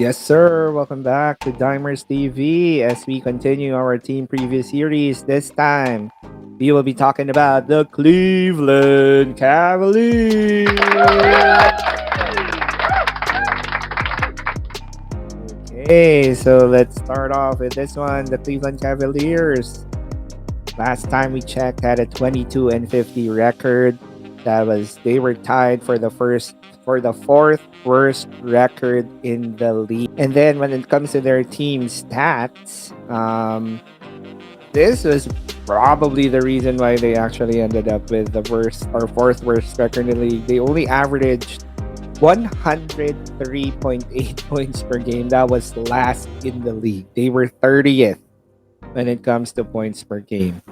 Yes, sir. Welcome back to Dimers TV as we continue our team preview series. This time, we will be talking about the Cleveland Cavaliers. Okay, so let's start off with this one. The Cleveland Cavaliers. Last time we checked, had a 22-50 record. They were tied for the fourth worst record in the league. And then when it comes to their team stats, this was probably the reason why they actually ended up with the worst or fourth worst record in the league. They only averaged 103.8 points per game. That was last in the league. They were 30th when it comes to points per game.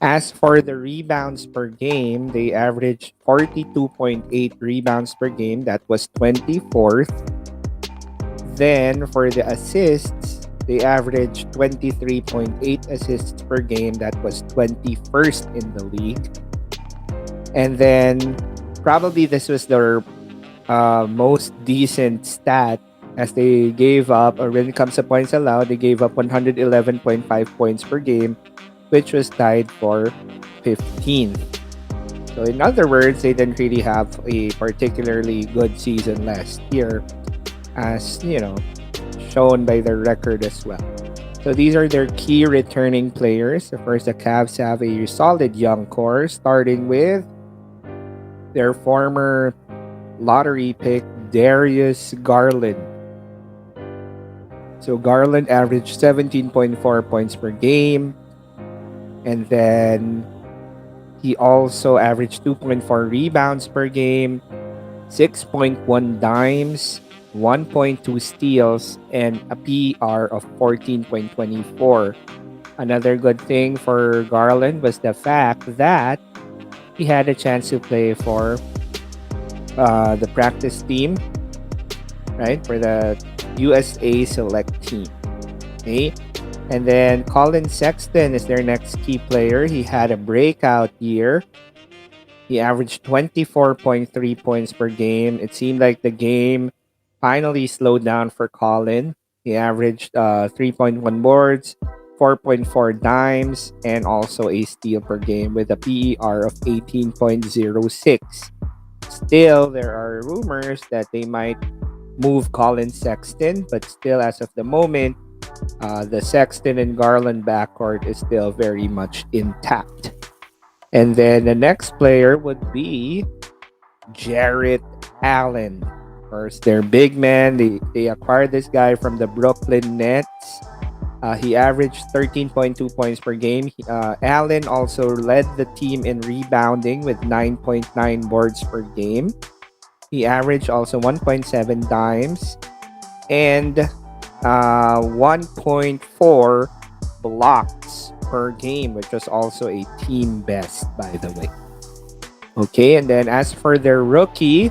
As for the rebounds per game, they averaged 42.8 rebounds per game. That was 24th. Then for the assists, they averaged 23.8 assists per game. That was 21st in the league. And then probably this was their most decent stat as they gave up, or when it comes to points allowed, they gave up 111.5 points per game, which was tied for 15th. So in other words, they didn't really have a particularly good season last year, as shown by their record as well. So these are their key returning players. Of course, the Cavs have a solid young core, starting with their former lottery pick, Darius Garland. So Garland averaged 17.4 points per game. And then he also averaged 2.4 rebounds per game, 6.1 dimes, 1.2 steals, and a PER of 14.24. Another good thing for Garland was the fact that he had a chance to play for the practice team, right? For the USA select team. Okay. And then Colin Sexton is their next key player. He had a breakout year. He averaged 24.3 points per game. It seemed like the game finally slowed down for Colin. He averaged 3.1 boards, 4.4 dimes, and also a steal per game with a PER of 18.06. Still, there are rumors that they might move Colin Sexton, but still, as of the moment, the Sexton and Garland backcourt is still very much intact. And then the next player would be Jarrett Allen. Of course, their big man. They acquired this guy from the Brooklyn Nets. He averaged 13.2 points per game. Allen also led the team in rebounding with 9.9 boards per game. He averaged also 1.7 dimes and 1.4 blocks per game, which was also a team best, by the way. Okay, and then as for their rookie,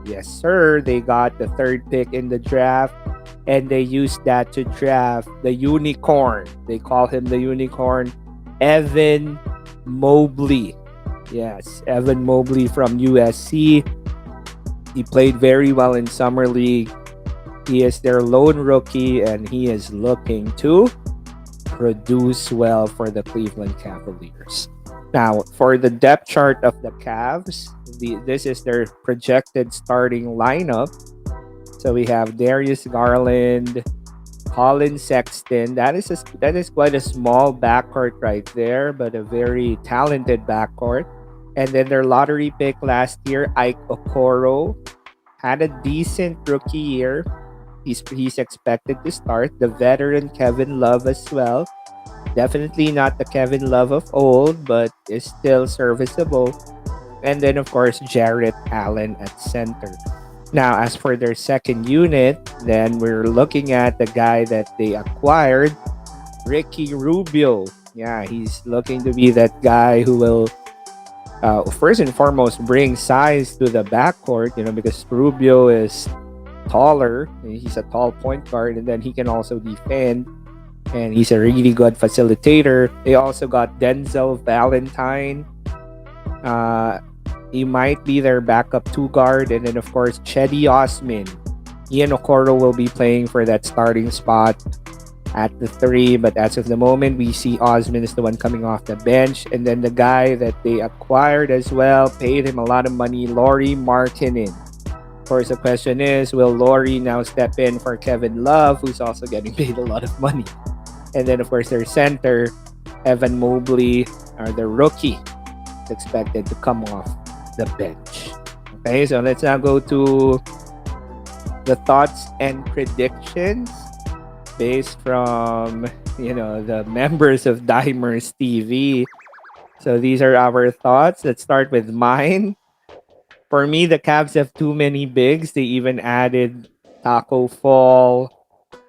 yes, sir, they got the third pick in the draft, and they used that to draft the unicorn. They call him the unicorn, Evan Mobley. Yes, Evan Mobley from USC. He played very well in Summer League. He is their lone rookie, and he is looking to produce well for the Cleveland Cavaliers. Now, for the depth chart of the Cavs, this is their projected starting lineup. So we have Darius Garland, Colin Sexton. That is quite a small backcourt right there, but a very talented backcourt. And then their lottery pick last year, Ike Okoro, had a decent rookie year. He's expected to start. The veteran Kevin Love as well. Definitely not the Kevin Love of old, but is still serviceable. And then, of course, Jarrett Allen at center. Now, as for their second unit, then we're looking at the guy that they acquired, Ricky Rubio. Yeah, he's looking to be that guy who will, first and foremost, bring size to the backcourt, because Rubio is taller. He's a tall point guard, and then he can also defend, and he's a really good facilitator. They also got Denzel Valentine. He might be their backup two guard, and then of course Cedi Osman. Ian Okoro will be playing for that starting spot at the 3, but as of the moment, we see Osman is the one coming off the bench. And then the guy that they acquired as well, paid him a lot of money, Laurie Markkinen. Of course, the question is, will Laurie now step in for Kevin Love, who's also getting paid a lot of money? And then, of course, their center, Evan Mobley, or the rookie, is expected to come off the bench. Okay, so let's now go to the thoughts and predictions based from the members of Dimers TV. So these are our thoughts. Let's start with mine. For me, the Cavs have too many bigs. They even added Taco Fall.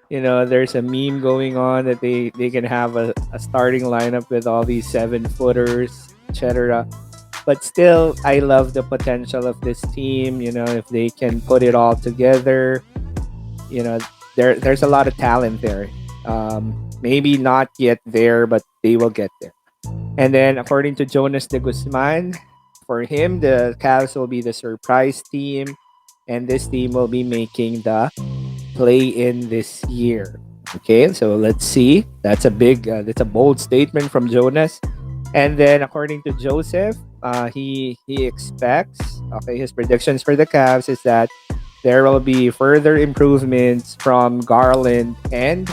There's a meme going on that they can have a starting lineup with all these 7-footers, etc. But still, I love the potential of this team. If they can put it all together, you know, there's a lot of talent there. Maybe not yet there, but they will get there. And then, according to Jonas de Guzman, for him, the Cavs will be the surprise team, and this team will be making the play-in this year. Okay, so let's see. That's a bold statement from Jonas. And then, according to Joseph, he expects, okay, his predictions for the Cavs is that there will be further improvements from Garland and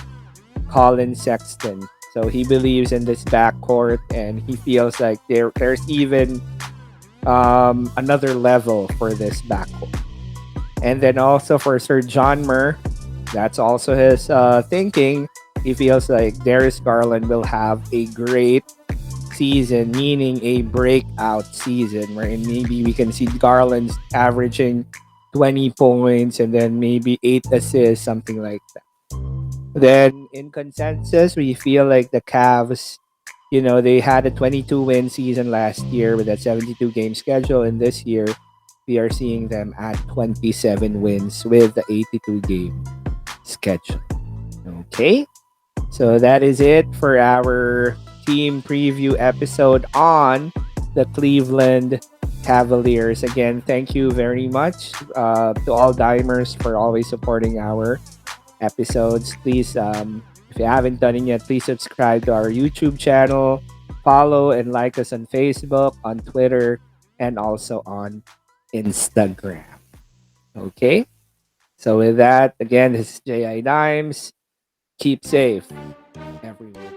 Colin Sexton. So he believes in this backcourt, and he feels like there's even another level for this backcourt. And then also for Sir John Murr, that's also his thinking. He feels like Darius Garland will have a great season, meaning a breakout season, wherein maybe we can see Garland's averaging 20 points and then maybe 8 assists, something like that. Then in consensus, we feel like the Cavs, they had a 22-win season last year with that 72-game schedule, and this year we are seeing them at 27 wins with the 82-game schedule. Okay, so that is it for our team preview episode on the Cleveland Cavaliers. Again, thank you very much to all Dimers for always supporting our episodes. Please, if you haven't done it yet, please subscribe to our YouTube channel, follow and like us on Facebook, on Twitter, and also on Instagram. Okay? So with that, again, this is J.I. Dimes. Keep safe, everyone.